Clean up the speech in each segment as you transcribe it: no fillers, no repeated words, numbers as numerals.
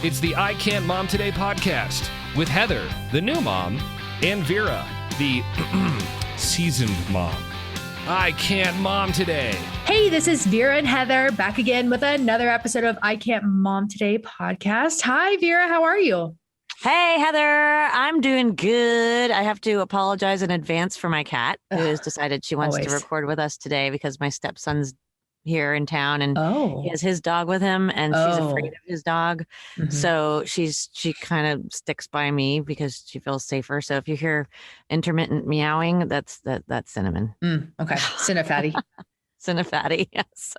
It's the I Can't Mom Today podcast with Heather, the new mom, and Vera, the seasoned mom. I Can't Mom Today. Hey, this is Vera and Heather back again with another episode of I Can't Mom Today podcast. Hi, Vera. How are you? Hey, Heather. I'm doing good. I have to apologize in advance for my cat who has decided she wants to record with us today because my stepson's here in town and he has his dog with him and she's afraid of his dog. Mm-hmm. So she kind of sticks by me because she feels safer. So if you hear intermittent meowing, that's Cinnamon. Okay. Cinnafatti. Cinnafatti, yes.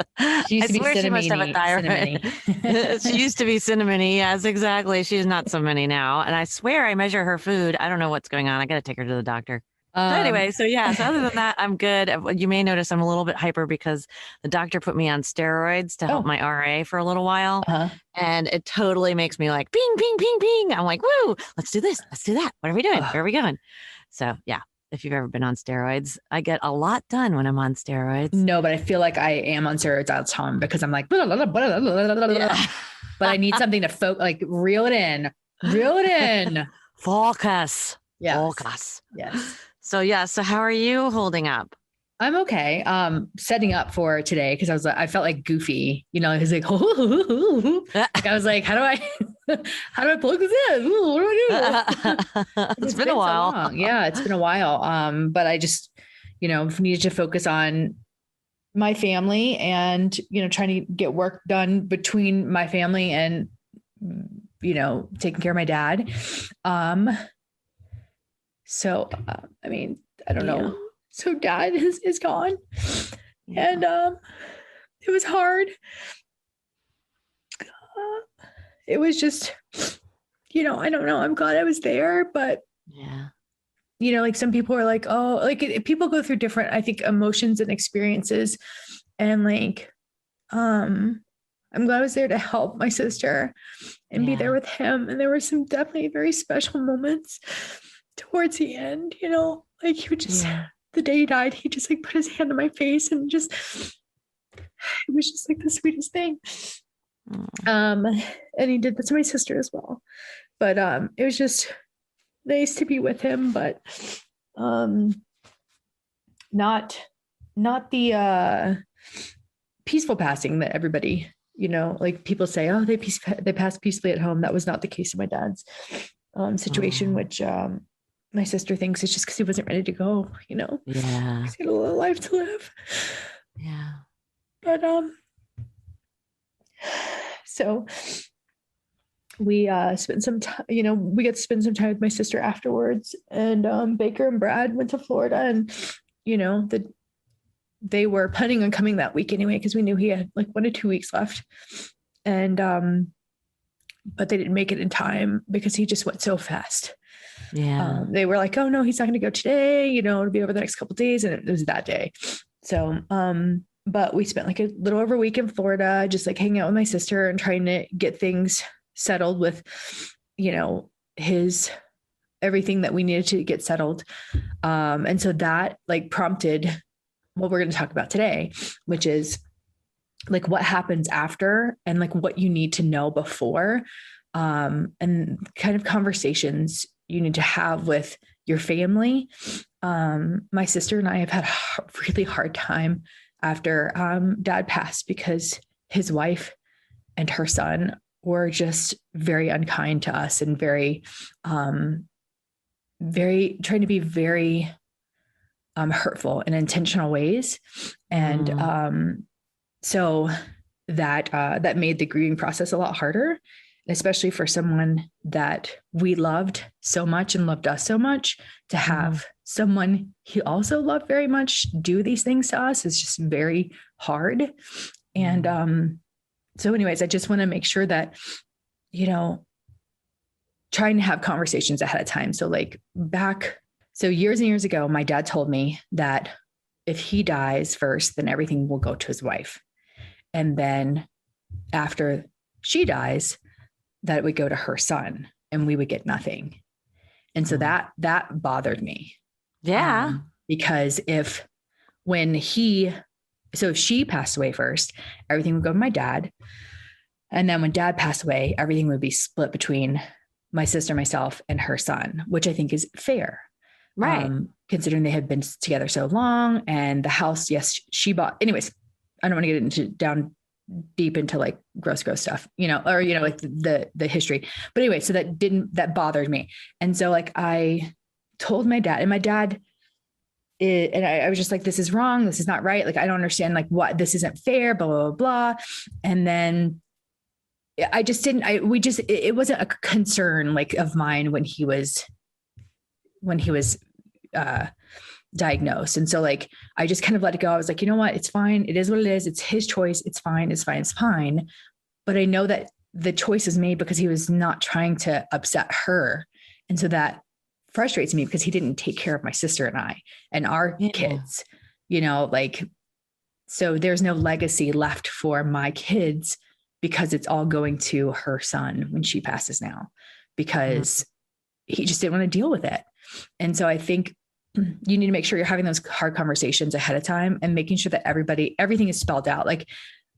She used to be she must have a thyroid. She used to be Cinnamony. Yes, exactly. She's not so many now. And I swear I measure her food. I don't know what's going on. I got to take her to the doctor. So anyway, so other than that, I'm good. You may notice I'm a little bit hyper because the doctor put me on steroids to help my RA for a little while. And it totally makes me like, ping, ping, ping, ping. I'm like, woo, let's do this. Let's do that. What are we doing? Where are we going? So yeah. If you've ever been on steroids, I get a lot done when I'm on steroids. No, but I feel like I am on steroids all the time because I'm like, blah, blah, blah, blah, blah, blah, blah. But I need something to like reel it in. Focus. Yes. Focus. Yes. So how are you holding up? I'm okay. Setting up for today because I felt like Goofy, you know, he's like, like I was like, how do I plug this in? What do I do? It's been a while. So yeah, it's been a while. But I just, needed to focus on my family and, trying to get work done between my family and, taking care of my dad. So, I don't know. So dad is gone and, it was hard. It was just, I don't know. I'm glad I was there, but like some people are like, people go through different, I think, emotions and experiences. And like, I'm glad I was there to help my sister and be there with him. And there were some definitely very special moments towards the end, like he would just, the day he died, he just like put his hand on my face and just, it was just like the sweetest thing. And he did that to my sister as well, but, it was just nice to be with him, but, not the, peaceful passing that everybody, like people say, oh, they passed peacefully at home. That was not the case in my dad's, situation, which, my sister thinks it's just because he wasn't ready to go, Yeah. He had a little life to live. Yeah. But, so we, spent some time, we got to spend some time with my sister afterwards and, Baker and Brad went to Florida and, they were planning on coming that week anyway, because we knew he had like 1 to 2 weeks left. And, but they didn't make it in time because he just went so fast. Yeah. They were like, oh no, he's not going to go today, it'll be over the next couple of days. And it was that day. So, but we spent like a little over a week in Florida, just like hanging out with my sister and trying to get things settled with, everything that we needed to get settled. And so that like prompted what we're going to talk about today, which is like what happens after and like what you need to know before, and kind of conversations you need to have with your family. My sister and I have had a really hard time after dad passed because his wife and her son were just very unkind to us and very trying to be very hurtful in intentional ways. And so that made the grieving process a lot harder, especially for someone that we loved so much and loved us so much. To have someone he also loved very much do these things to us is just very hard. And so anyways, I just want to make sure that, trying to have conversations ahead of time. So like so years and years ago, my dad told me that if he dies first, then everything will go to his wife. And then after she dies, that it would go to her son and we would get nothing. And so that bothered me. Yeah. Because if she passed away first, everything would go to my dad. And then when dad passed away, everything would be split between my sister, myself, and her son, which I think is fair. Right. Considering they had been together so long, and the house, yes, she bought. Anyways, I don't want to get into down deep into like gross stuff, or, like the history. But anyway, so that bothered me. And so like I told my dad, and my dad, and I was just like, this is wrong. This is not right. Like, I don't understand, like, what, this isn't fair, blah, blah, blah. And then I just didn't, it wasn't a concern like of mine when he was diagnosed. And so like, I just kind of let it go. I was like, you know what? It's fine. It is what it is. It's his choice. It's fine. It's fine. It's fine. But I know that the choice is made because he was not trying to upset her. And so that frustrates me because he didn't take care of my sister and I and our kids, like, so there's no legacy left for my kids because it's all going to her son when she passes now, because he just didn't want to deal with it. And so I think you need to make sure you're having those hard conversations ahead of time and making sure that everything is spelled out. Like,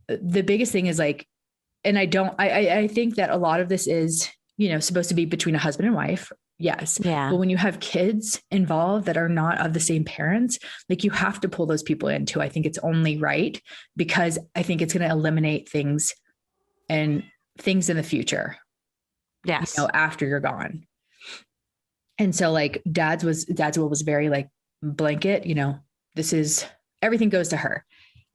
the biggest thing is like, and I think that a lot of this is, supposed to be between a husband and wife. Yes. Yeah. But when you have kids involved that are not of the same parents, like, you have to pull those people in too. I think it's only right, because I think it's going to eliminate things in the future. Yes. After you're gone. And so like dad's will was very like blanket, this is, everything goes to her.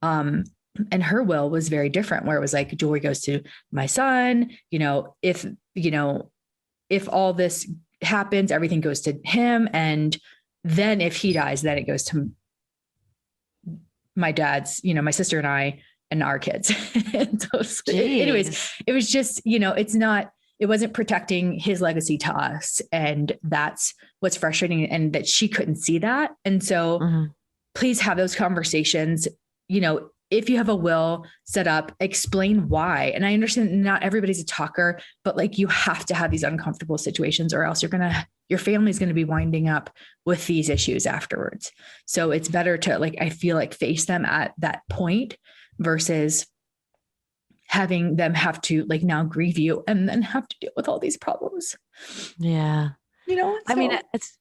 And her will was very different, where it was like, jewelry goes to my son, if all this happens, everything goes to him. And then if he dies, then it goes to my dad's, my sister and I and our kids. And so, anyways, it was just, it wasn't protecting his legacy to us. And that's what's frustrating, and that she couldn't see that. And so please have those conversations. If you have a will set up, explain why. And I understand not everybody's a talker, but like, you have to have these uncomfortable situations, or else your family's going to be winding up with these issues afterwards. So it's better to, like, I feel like, face them at that point versus having them have to like now grieve you and then have to deal with all these problems. Yeah. I mean, it's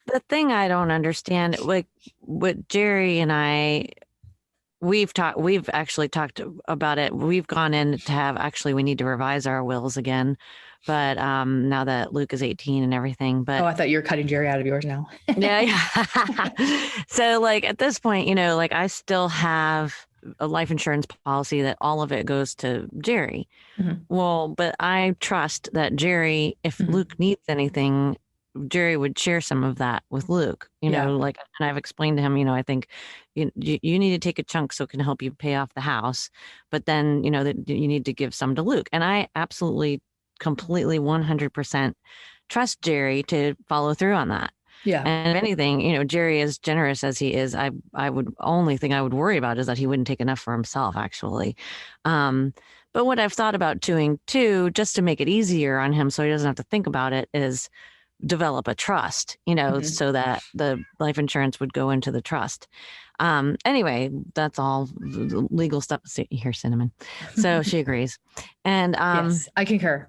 the thing I don't understand, like what Jerry and I, we've actually talked about it. We've gone in to we need to revise our wills again. But now that Luke is 18 and everything, but I thought you were cutting Jerry out of yours now. Yeah. So like at this point, like I still have a life insurance policy that all of it goes to Jerry. Well, but I trust that Jerry, if Luke needs anything, Jerry would share some of that with Luke, like, and I've explained to him, I think you need to take a chunk so it can help you pay off the house, but then, that you need to give some to Luke. And I absolutely, completely 100% trust Jerry to follow through on that. Yeah. And if anything, Jerry, as generous as he is, I would only thing I would worry about is that he wouldn't take enough for himself, actually. But what I've thought about doing too, just to make it easier on him so he doesn't have to think about it, is develop a trust, so that the life insurance would go into the trust. Anyway, that's all legal stuff. Here, Cinnamon. So she agrees. And yes, I concur.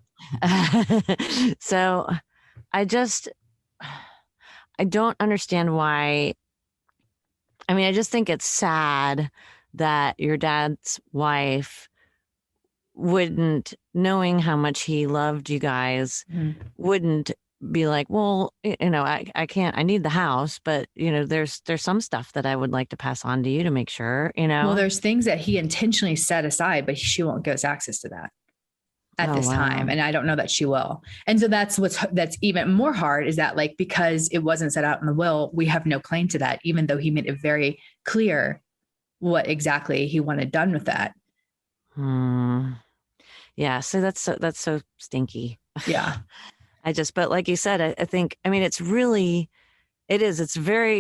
So I don't understand why. I mean, I just think it's sad that your dad's wife wouldn't, knowing how much he loved you guys, wouldn't be like, well, I can't, I need the house, but there's some stuff that I would like to pass on to you to make sure, Well, there's things that he intentionally set aside, but she won't give us access to that at this time. And I don't know that she will. And so that's even more hard, is that like, because it wasn't set out in the will, we have no claim to that, even though he made it very clear what exactly he wanted done with that. Yeah. So that's so stinky. Yeah. But like you said, I think, I mean, it's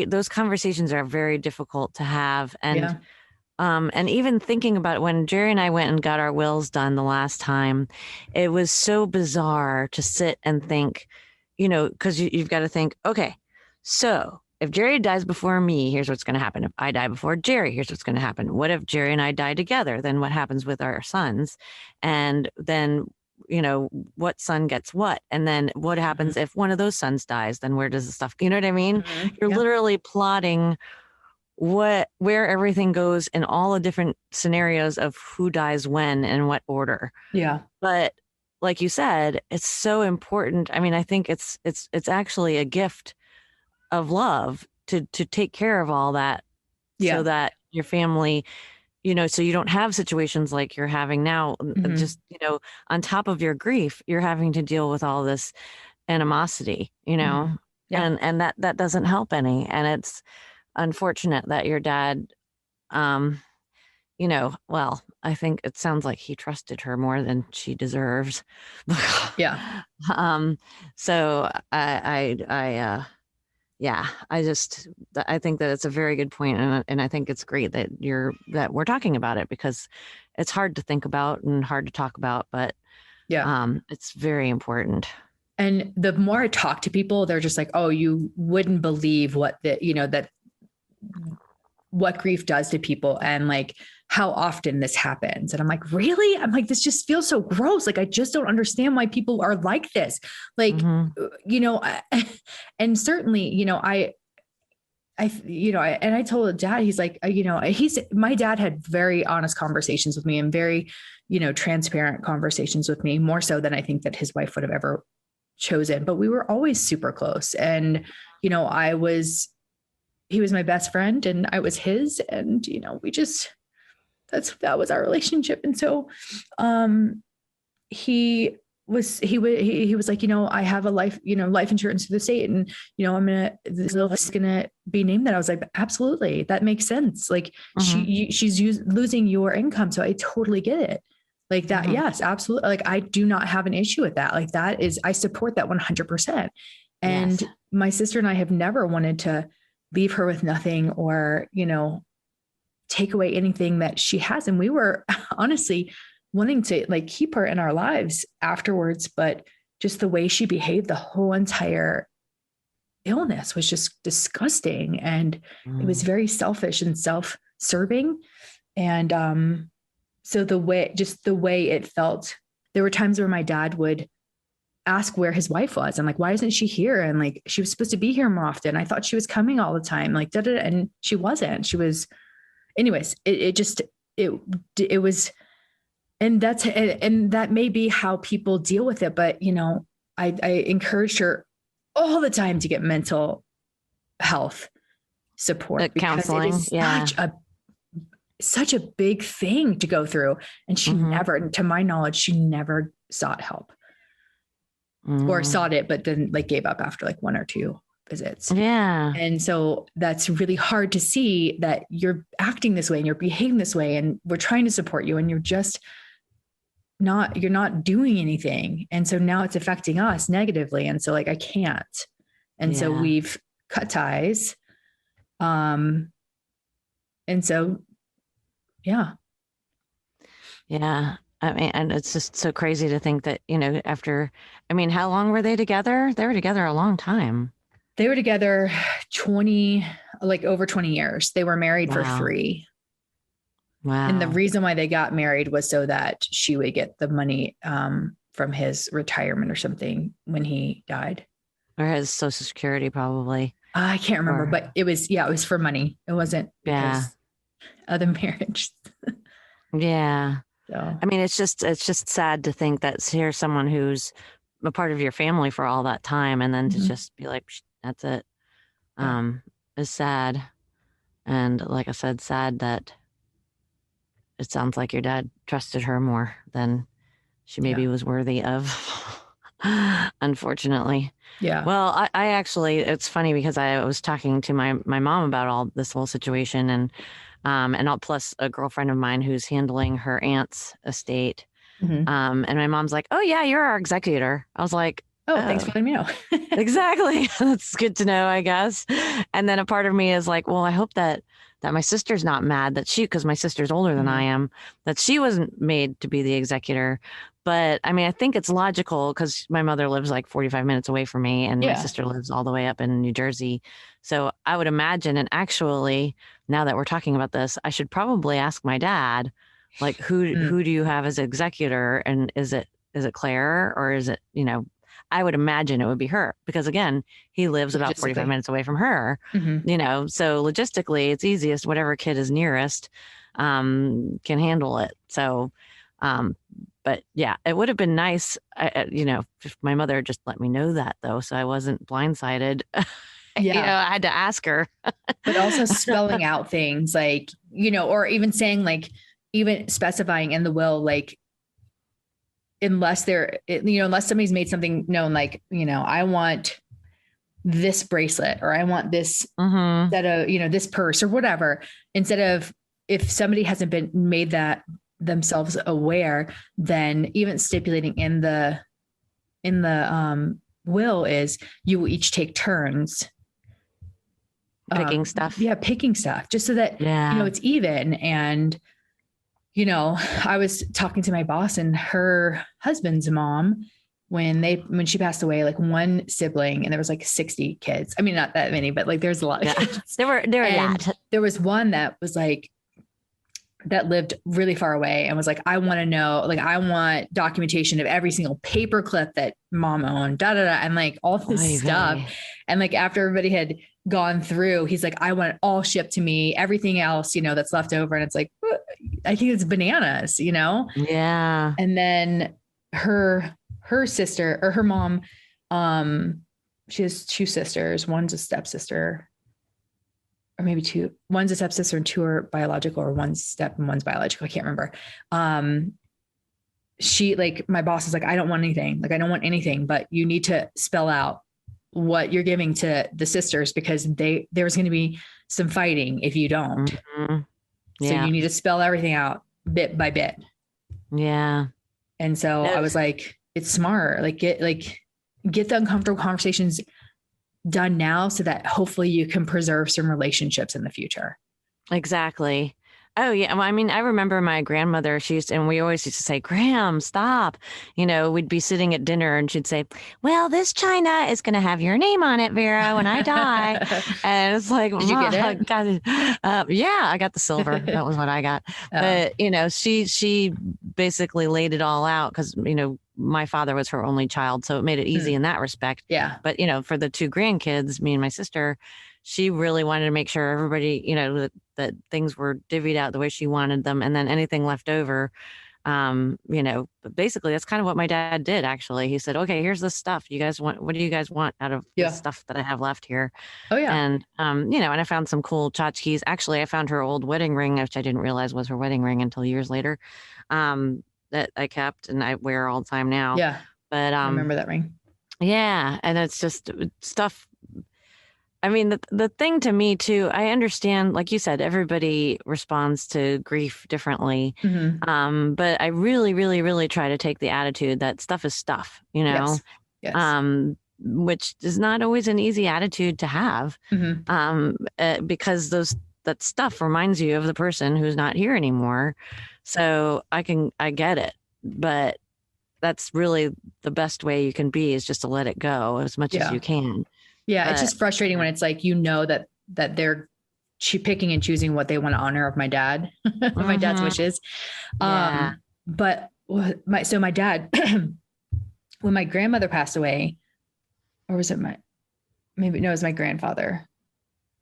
those conversations are very difficult to have. And, and even thinking about when Jerry and I went and got our wills done the last time, it was so bizarre to sit and think, because you've got to think, okay, so if Jerry dies before me, here's what's going to happen. If I die before Jerry, here's what's going to happen. What if Jerry and I die together? Then what happens with our sons? And then, what son gets what? And then what happens if one of those sons dies? Then where does the stuff, you know what I mean? You're literally plotting where everything goes in all the different scenarios of who dies when and what order. Yeah. But like you said, it's so important. I mean, I think it's actually a gift of love to take care of all that, so that your family, so you don't have situations like you're having now. Just, on top of your grief, you're having to deal with all this animosity, and that doesn't help any. And it's unfortunate that your dad, well, I think it sounds like he trusted her more than she deserves. Yeah. So I think that it's a very good point, and I think it's great that we're talking about it, because it's hard to think about and hard to talk about, but it's very important. And the more I talk to people, they're just like, oh, you wouldn't believe what what grief does to people, and like how often this happens. And I'm like, really? I'm like, this just feels so gross. Like, I just don't understand why people are like this. Like, and certainly, I told dad, he's like, my dad had very honest conversations with me, and very, transparent conversations with me, more so than I think that his wife would have ever chosen, but we were always super close. And, he was my best friend and I was his, and, that was our relationship. And so, he was like, I have a life insurance through the state, and, this is going to be named that. I was like, absolutely. That makes sense. Like she's losing your income. So I totally get it. Like that. Yes, absolutely. Like, I do not have an issue with that. Like, I support that 100%. And my sister and I have never wanted to leave her with nothing, or, take away anything that she has. And we were honestly wanting to like keep her in our lives afterwards, but just the way she behaved the whole entire illness was just disgusting. And it was very selfish and self-serving. And, so the way it felt, there were times where my dad would ask where his wife was. I'm like, why isn't she here? And like, she was supposed to be here more often. I thought she was coming all the time. Like, and she wasn't. She was, anyways. It was, and that may be how people deal with it. But I encouraged her all the time to get mental health support, because counseling. It is such a big thing to go through. And she never, to my knowledge, she never sought help. Or sought it, but then like gave up after like 1 or 2 visits. Yeah. And so that's really hard to see, that you're acting this way and you're behaving this way, and we're trying to support you, and you're not doing anything. And so now it's affecting us negatively. And so like, I can't. And so we've cut ties. And so, yeah. Yeah. I mean, and it's just so crazy to think that, how long were they together? They were together a long time. They were together over 20 years. They were married for 3. Wow. And the reason why they got married was so that she would get the money from his retirement or something when he died. Or his Social Security, probably. I can't remember, but it was for money. It wasn't because of the marriage. Yeah. So. I mean, it's just sad to think that here's someone who's a part of your family for all that time, and then to just be like, that's it, is sad. And like I said, sad that it sounds like your dad trusted her more than she maybe was worthy of, unfortunately. Yeah. Well, I actually, it's funny because I was talking to my mom about this whole situation, and plus a girlfriend of mine who's handling her aunt's estate. And my mom's like, oh yeah, you're our executor. I was like, oh, thanks for letting me know. Exactly. That's good to know, I guess. And then a part of me is like, well, I hope that that my sister's not mad that because my sister's older than I am, that she wasn't made to be the executor. But I mean, I think it's logical because my mother lives like 45 minutes away from me and my sister lives all the way up in New Jersey. So I would imagine, and actually, now that we're talking about this, I should probably ask my dad, like, who do you have as executor? And is it Claire or is it, I would imagine it would be her because again, he lives about 45 minutes away from her, so logistically it's easiest, whatever kid is nearest can handle it. So, but yeah, it would have been nice, if my mother just let me know that though. So I wasn't blindsided. I had to ask her. But also spelling out things like, or even saying like, even specifying in the will, like, unless somebody's made something known, like, I want this bracelet or I want this set of, this purse or whatever, instead of, if somebody hasn't been made that themselves aware, then even stipulating in the will is you will each take turns picking stuff. Yeah. Picking stuff just so that, it's even. And, I was talking to my boss and her husband's mom when she passed away, like one sibling, and there was like 60 kids. I mean, not that many, but like there's a lot of kids. There were a lot. There was one that was like, that lived really far away and was like, I want to know, like, I want documentation of every single paper clip that mom owned, and like all this stuff. And like, after everybody had gone through, he's like, I want it all shipped to me, everything else, that's left over. And it's like, I think it's bananas, Yeah. And then her sister or her mom, she has two sisters. One's a stepsister, or maybe two. One's a stepsister and two are biological, or one's step and one's biological. I can't remember. She, like, my boss is like, I don't want anything. Like, I don't want anything, but you need to spell out what you're giving to the sisters, because there's going to be some fighting if you don't. Mm-hmm. Yeah. So you need to spell everything out bit by bit. Yeah. And so I was like, it's smart. Like, get the uncomfortable conversations done now so that hopefully you can preserve some relationships in the future. Exactly. Oh yeah. Well, I mean, I remember my grandmother, and we always used to say, Graham, stop. We'd be sitting at dinner and she'd say, well, this china is going to have your name on it, Vera, when I die. And it's like, did you get it? Yeah, I got the silver. That was what I got. Oh. But, she basically laid it all out because, my father was her only child. So it made it easy in that respect. Yeah. But, for the two grandkids, me and my sister, she really wanted to make sure everybody, that things were divvied out the way she wanted them. And then anything left over, but basically that's kind of what my dad did. Actually, he said, okay, here's this stuff you guys want. What do you guys want out of the stuff that I have left here? Oh yeah. And, and I found some cool tchotchkes. Actually, I found her old wedding ring, which I didn't realize was her wedding ring until years later, that I kept and I wear all the time now. Yeah. But, I remember that ring. Yeah. And it's just stuff. I mean, the thing to me too, I understand, like you said, everybody responds to grief differently. Mm-hmm. But I really, really, really try to take the attitude that stuff is stuff, Yes. Which is not always an easy attitude to have. Mm-hmm. Because that stuff reminds you of the person who's not here anymore. So I get it, but that's really the best way you can be, is just to let it go as much as you can. Yeah, it's just frustrating when it's like, that they're picking and choosing what they want to honor of my dad, my dad's wishes. But my dad, when my grandmother passed away, or was it it was my grandfather.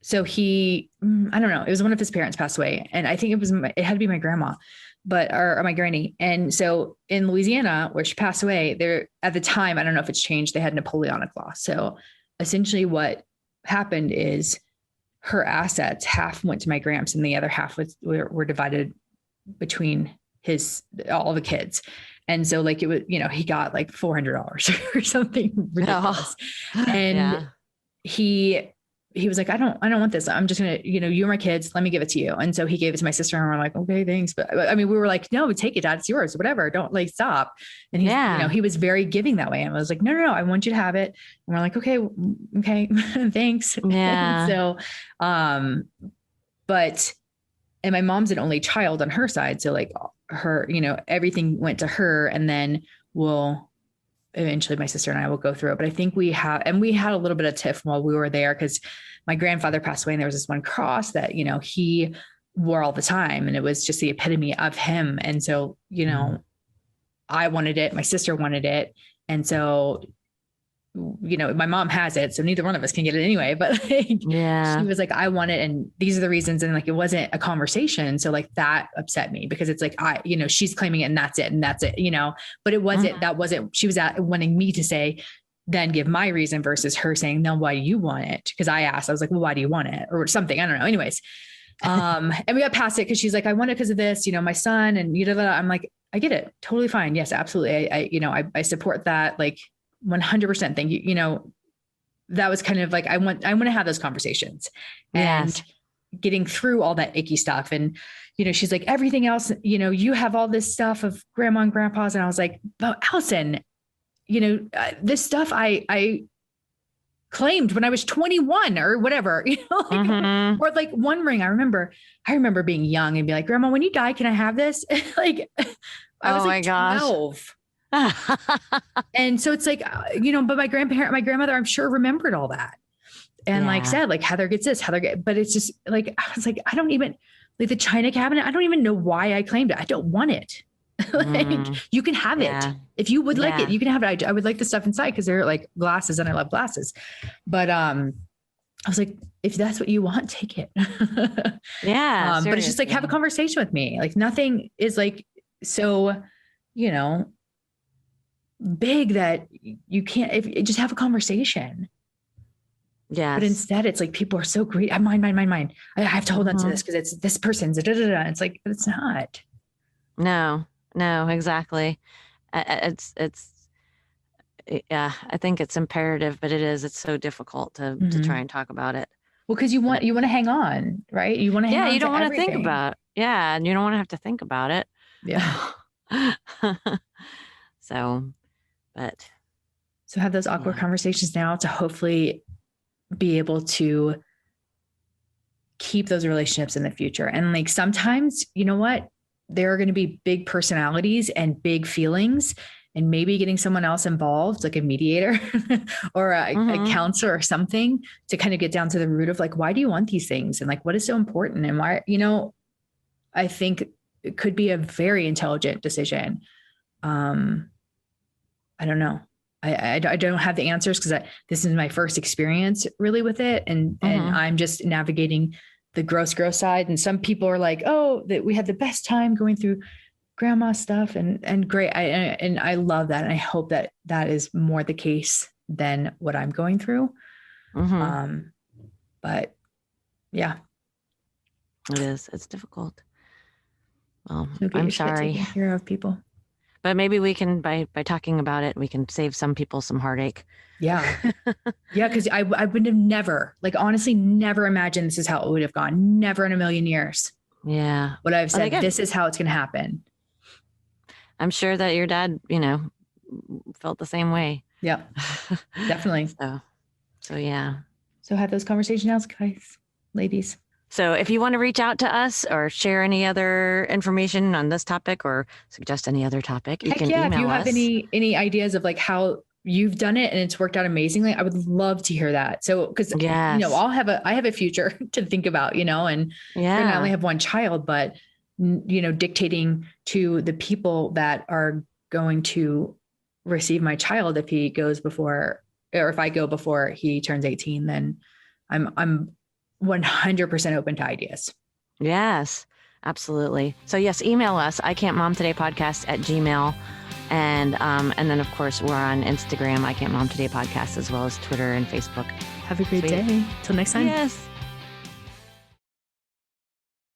So I don't know, it was one of his parents passed away, and I think it had to be my grandma, or my granny. And so in Louisiana, where she passed away, there at the time, I don't know if it's changed, they had Napoleonic law. So essentially what happened is her assets, half went to my gramps and the other half were divided between all the kids. And so like it was, he got like $400 or something ridiculous. And he was like, I don't want this. I'm just going to, you're my kids. Let me give it to you. And so he gave it to my sister and we're like, okay, thanks. But I mean, we were like, no, take it, Dad. It's yours, whatever. Don't stop. And he was very giving that way. And I was like, no, I want you to have it. And we're like, okay. Thanks. Yeah. So, and my mom's an only child on her side. So like her, everything went to her, and then eventually my sister and I will go through it. But I think we had a little bit of tiff while we were there, because my grandfather passed away and there was this one cross that, he wore all the time, and it was just the epitome of him. And so, I wanted it, my sister wanted it. And so, my mom has it, so neither one of us can get it anyway, but she was like, I want it. And these are the reasons. And like, it wasn't a conversation. So like that upset me, because it's like, she's claiming it and that's it. But it wasn't, she was wanting me to say, then give my reason, versus her saying, no, why do you want it? Cause I asked, I was like, well, why do you want it? Or something. I don't know. Anyways. And we got past it, cause she's like, I want it because of this, my son, and I'm like, I get it. Totally fine. Yes, absolutely. I support that. Like 100%. Thank you. That was kind of like, I want to have those conversations, and getting through all that icky stuff. And, she's like, everything else, you have all this stuff of grandma and grandpa's. And I was like, but Allison, this stuff I claimed when I was 21 or whatever, or like one ring. I remember being young and be like, Grandma, when you die, can I have this? Like, I was like 12. And so it's like, but my grandmother, I'm sure remembered all that. And like said, like Heather gets this, but it's just like, I was like, I don't even like the china cabinet. I don't even know why I claimed it. I don't want it. Like you can have it. If you would like it, you can have it. I would like the stuff inside, because they're like glasses and I love glasses. But, I was like, if that's what you want, take it. But it's just like, have a conversation with me. Like nothing is like, so, big that you can't, just have a conversation. Yeah. But instead it's like, people are so greedy. Mine. I have to hold on to this because it's this person's. It's like, but it's not. No, exactly. I think it's imperative, but it's so difficult to try and talk about it. Well, because you want to hang on, right? You want to hang on. You don't want to think about, and you don't want to have to think about it. Yeah. So have those awkward conversations now to hopefully be able to keep those relationships in the future. And like, sometimes, you know what? There are going to be big personalities and big feelings, and maybe getting someone else involved, like a mediator or a counselor or something, to kind of get down to the root of like, why do you want these things? And like, what is so important? And why, I think it could be a very intelligent decision. I don't know. I don't have the answers, because this is my first experience really with it. And I'm just navigating the gross side. And some people are like, oh, that we had the best time going through grandma stuff and great. I love that. And I hope that is more the case than what I'm going through. But yeah, it is. It's difficult. Well, I'm sorry. Taking care of people. But maybe we can, by talking about it, we can save some people some heartache. Yeah. Yeah. Cause I would have never, like, honestly, never imagined this is how it would have gone. Never in a million years. Yeah. What I've said, this is how it's going to happen. I'm sure that your dad, felt the same way. Yeah, definitely. So yeah. So have those conversations now, guys, ladies. So if you want to reach out to us or share any other information on this topic or suggest any other topic, you can email us. If you have any ideas of like how you've done it and it's worked out amazingly, I would love to hear that. So, because I have a future to think about, and I not only have one child, but dictating to the people that are going to receive my child if he goes before, or if I go before he turns 18, then I'm 100% open to ideas. Yes, absolutely. So yes, email us, iCan'tMomTodayPodcast@gmail.com. And then of course we're on Instagram, I Can't Mom Today Podcast, as well as Twitter and Facebook. Have a great day. Till next time. Yes.